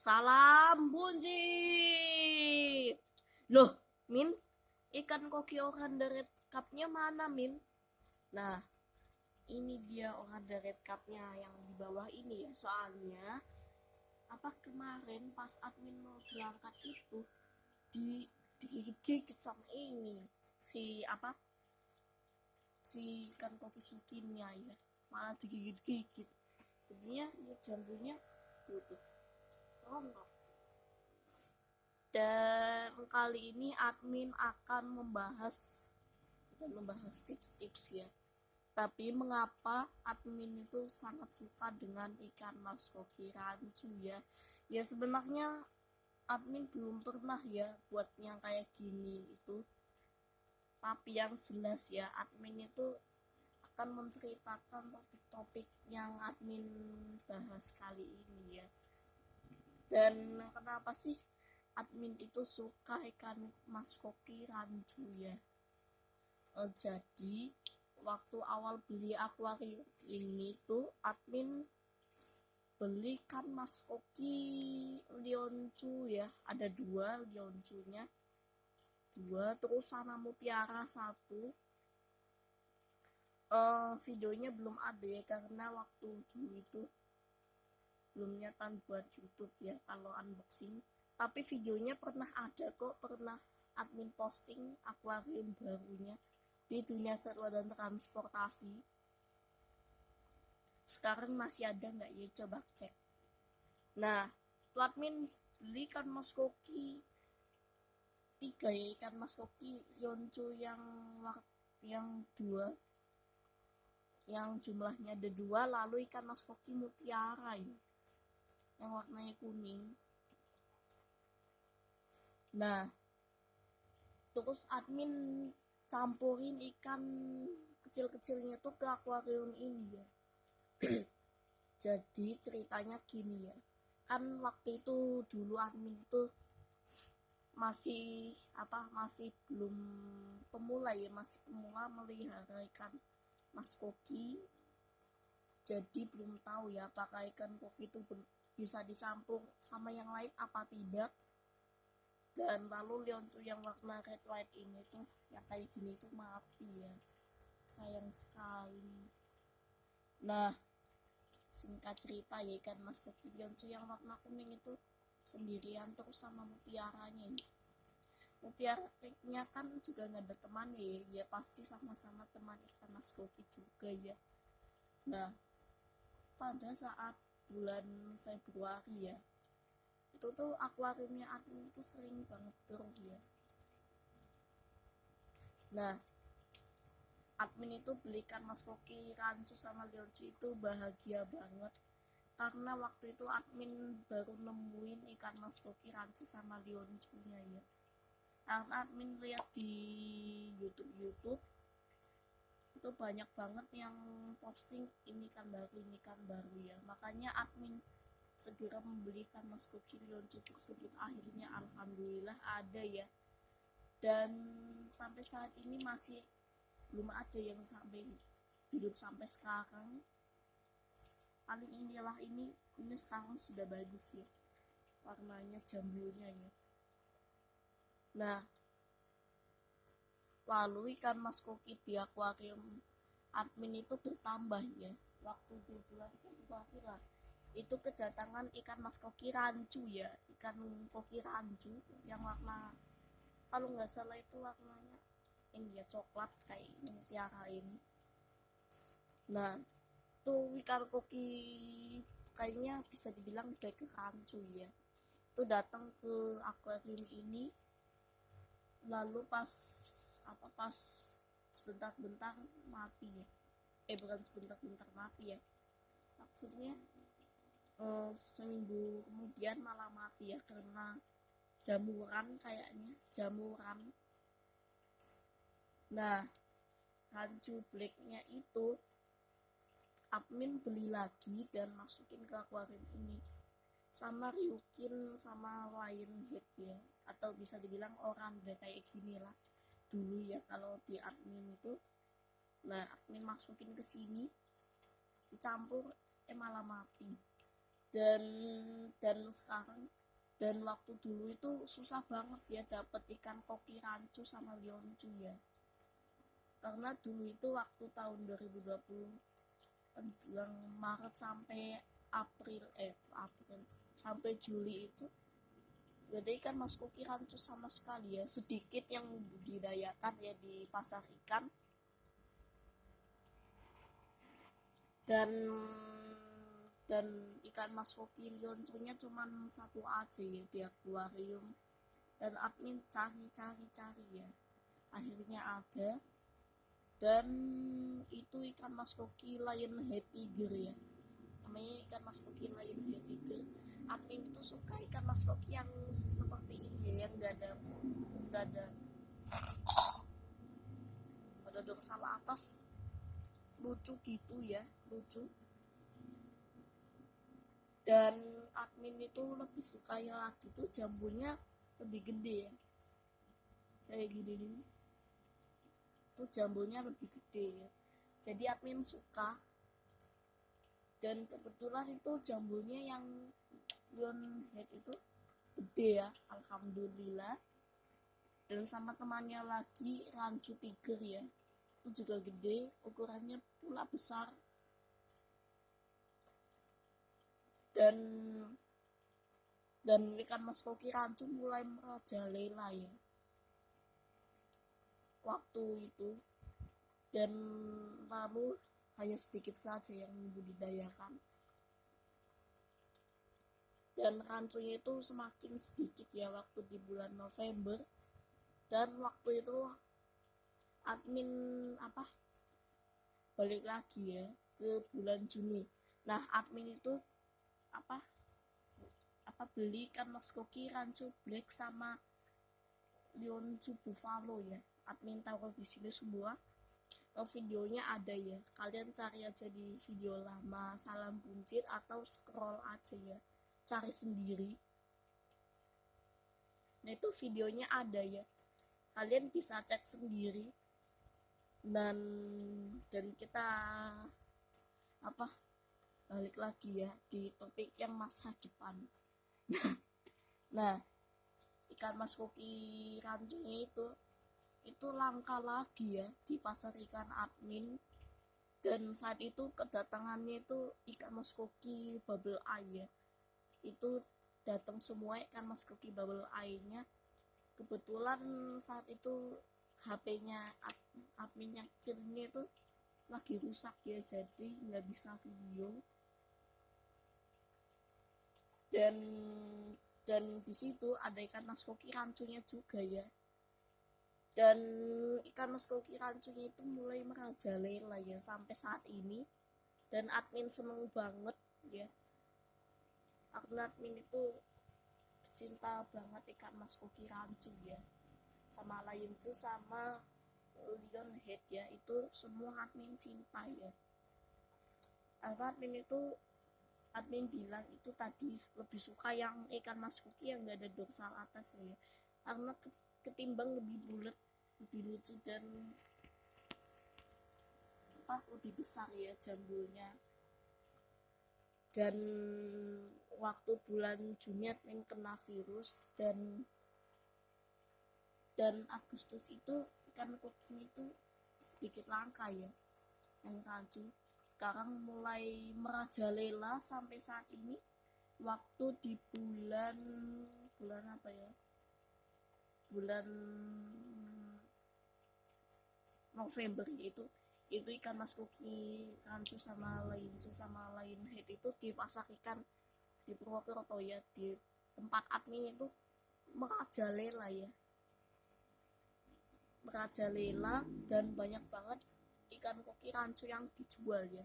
Salam bunyi. Loh, Min, ikan koki Oranda Red Cup-nya mana, Min? Nah, ini dia Oranda Red Cup-nya yang di bawah ini ya. Soalnya kemarin pas admin mau berangkat itu digigit-gigit sama ini si ikan koki sukinya ya, malah digigit-gigit. Jadinya ya jambunya tutup rontok. Dan kali ini admin akan membahas tips-tips ya. Tapi mengapa admin itu sangat suka dengan ikan mas koki rancu ya? Ya sebenarnya admin belum pernah ya buat yang kayak gini itu. Tapi yang jelas ya, admin itu akan menceritakan topik-topik yang admin bahas kali ini ya. Dan kenapa sih admin itu suka ikan mas koki rancu ya? Jadi waktu awal beli akuarium ini tuh admin beli ikan mas koki lioncu ya, ada dua lioncunya, terus sama mutiara satu. Videonya belum ada ya karena waktu dulu itu belum nyatan buat YouTube ya kalau unboxing, tapi videonya pernah ada kok, pernah admin posting akuarium barunya di Dunia Satwa dan Transportasi. Sekarang masih ada nggak ya, coba cek. Nah, admin beli ikan mas koki 3 ya, ikan mas koki lioncu yang 2, yang jumlahnya ada 2, lalu ikan mas koki mutiara ya, yang warnanya kuning. Nah, terus admin campurin ikan kecil-kecilnya tuh ke akuarium ini ya. Jadi ceritanya gini ya, kan waktu itu dulu admin itu masih belum pemula ya, masih pemula melihara ikan mas koki. Jadi belum tahu ya apakah ikan koki itu bisa dicampur sama yang lain apa tidak. Dan lalu lioncu yang warna red white ini tuh yang kayak gini tuh mati ya, sayang sekali. Nah, singkat cerita ya, ikan mas koki lioncu yang warna kuning itu sendirian terus sama mutiaranya. Mutiaranya kan juga nggak ada teman ya pasti sama-sama teman ikan mas koki juga ya. Nah, pada saat bulan Februari ya, itu tuh akuariumnya admin tuh sering banget keruh ya. Nah, admin itu belikan mas koki rancu sama lioncu itu bahagia banget karena waktu itu admin baru nemuin ikan mas koki rancu sama lioncunya ya. Karena admin lihat di YouTube itu banyak banget yang posting ini kan baru ya, makanya admin segera membelikan mas koki lioncu tersebut. Akhirnya alhamdulillah ada ya, dan sampai saat ini masih belum ada yang sampai hidup sampai sekarang. Paling inilah ini sekarang sudah bagus ya warnanya, jambunya ya. Nah, lalu ikan mas koki di akuarium admin itu bertambah ya. Waktu di bulan Februari lah itu kedatangan ikan mas koki rancu ya, ikan koki rancu yang warna, kalau nggak salah itu warnanya ini ya, coklat kayak mutiara ini. Nah, tuh ikan koki kayaknya bisa dibilang black rancu ya, itu datang ke akuarium ini, lalu pas sebentar-bentar mati ya, bukan sebentar-bentar mati ya, maksudnya seminggu kemudian malah mati ya karena jamuran kayaknya. Nah, rancu blacknya itu admin beli lagi dan masukin ke akuarium ini sama ryukin sama lionhead ya, atau bisa dibilang oranda kayak gini lah dulu ya kalau di admin itu. Nah, admin masukin ke sini dicampur malah mati. Dan Dan waktu dulu itu susah banget ya dapet ikan koki rancu sama lioncu ya, karena dulu itu waktu tahun 2020 bulan Maret sampai April sampai Juli itu gak ada ikan mas koki rancu sama sekali ya, sedikit yang dibudidayakan ya di pasar ikan. Dan ikan mas koki lioncunya cuma satu aja ya di akuarium, dan admin cari ya, akhirnya ada. Dan itu ikan mas koki lionhead tiger ya, namanya ikan mas koki lionhead tiger. Admin itu suka ikan mas koki yang seperti ini ya, yang gak ada dorsal atas, lucu gitu ya, lucu. Dan admin itu lebih suka yang lagi tuh jambunya lebih gede ya, kayak gini nih tuh jambunya lebih gede ya, jadi admin suka. Dan kebetulan itu jambunya yang lionhead itu gede ya, alhamdulillah. Dan sama temannya lagi rancu tiger ya, itu juga gede, ukurannya pula besar. Dan ikan mas koki rancu mulai merajalela ya waktu itu, dan lalu hanya sedikit saja yang dibudidayakan, dan rancunya itu semakin sedikit ya waktu di bulan November. Dan waktu itu admin balik lagi ya ke bulan Juni. Nah, admin itu beli ikan mas koki rancu black sama lioncu buffalo ya, admin taruh di sini semua. Videonya ada ya, kalian cari aja di video lama Salam Buncit atau scroll aja ya, cari sendiri. Nah, itu videonya ada ya, kalian bisa cek sendiri. Dan kita balik lagi ya di topik yang masa depan. Nah, ikan mas koki rancunya itu langka lagi ya di pasar ikan admin. Dan saat itu kedatangannya itu ikan mas koki bubble eye ya, itu datang semua ikan mas koki bubble eye-nya. Kebetulan saat itu HP-nya admin yang kecilnya itu lagi rusak ya, jadi nggak bisa video. Dan di situ ada ikan mas koki rancunya juga ya, dan ikan mas koki rancunya itu mulai merajalela ya sampai saat ini. Dan admin seneng banget ya, karena admin itu cinta banget ikan mas koki rancu ya, sama lioncu sama lionhead ya, itu semua admin cinta ya. Karena admin bilang itu tadi lebih suka yang ikan mas koki yang gak ada dorsal atas ya, karena ketimbang lebih bulat, lebih lucu, dan lebih besar ya jambunya. Dan waktu bulan Juni admin kena virus, dan Agustus itu ikan koki itu sedikit langka ya yang rancu. Sekarang mulai merajalela sampai saat ini. Waktu di bulan November itu ikan mas koki rancu sama lionhead itu di pasar ikan di Purwokerto ya, di tempat admin itu merajalela dan banyak banget ikan koki rancu yang dijual ya.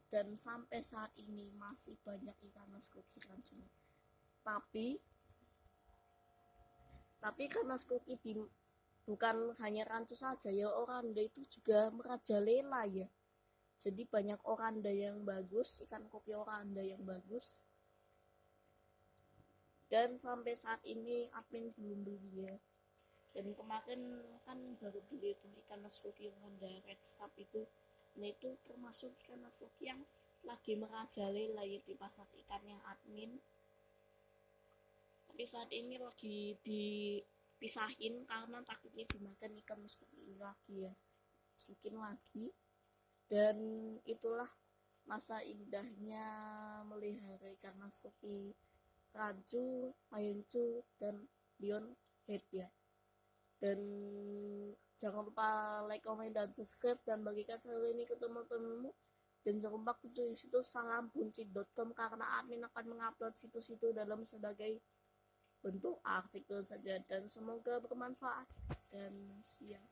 Dan sampai saat ini masih banyak ikan mas koki rancu. Tapi ikan mas koki bukan hanya rancu saja ya, oranda itu juga merajalela ya. Jadi banyak oranda yang bagus, ikan koki oranda yang bagus. Dan sampai saat ini admin belum beli ya. Dan kemarin kan baru beli itu ikan mas koki oranda red scarf itu. Nah, itu termasuk ikan mas koki yang lagi merajalela ya di pasar ikan yang admin, tapi saat ini lagi dipisahin karena takutnya dimakan ikan mas koki lagi ya, masukin lagi. Dan itulah masa indahnya melihara ikan mas koki rancu, mayuncu, dan lion head ya. Dan jangan lupa like, comment, dan subscribe, dan bagikan channel ini ke teman-temanmu. Dan jangan lupa kunjungi situs salambunci.com karena admin akan mengupload situs itu dalam sebagai bentuk artikel saja. Dan semoga bermanfaat dan siap.